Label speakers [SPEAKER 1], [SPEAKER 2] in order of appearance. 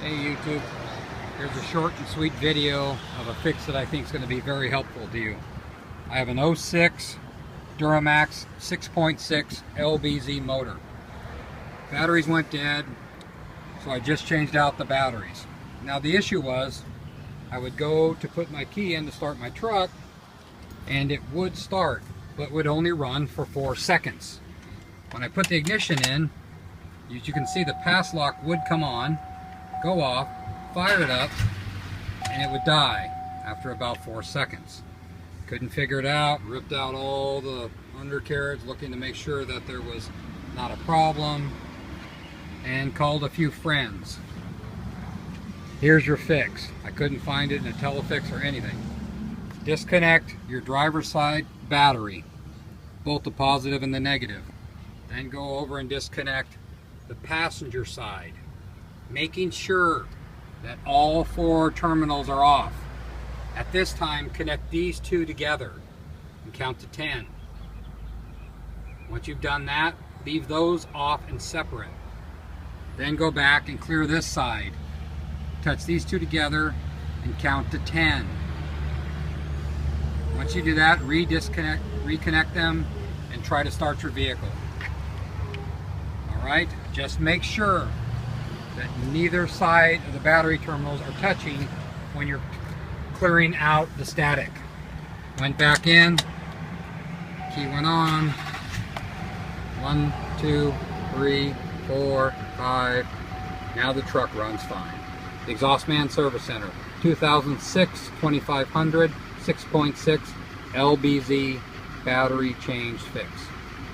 [SPEAKER 1] Hey YouTube, here's a short and sweet video of a fix that I think is going to be very helpful to you. I have an 06 Duramax 6.6 LBZ motor. Batteries went dead, so I just changed out the batteries. Now the issue was, I would go to put my key in to start my truck, and it would start, but would only run for 4 seconds. When I put the ignition in, as you can see, the pass lock would come on, go off, fire it up, and it would die after about 4 seconds. Couldn't figure it out, ripped out all the undercarriage looking to make sure that there was not a problem, and called a few friends. Here's your fix. I couldn't find it in a Telefix or anything. Disconnect your driver's side battery, both the positive and the negative. Then go over and disconnect the passenger side, making sure that all 4 terminals are off. At this time, connect these 2 together and count to 10. Once you've done that, leave those off and separate. Then go back and clear this side. Touch these 2 together and count to 10. Once you do that, reconnect them and try to start your vehicle. Alright, just make sure that neither side of the battery terminals are touching when you're clearing out the static. Went back in, key went on, 1, 2, 3, 4, 5, now the truck runs fine. The Exhaust Man Service Center, 2006 2500 6.6 LBZ battery change fix.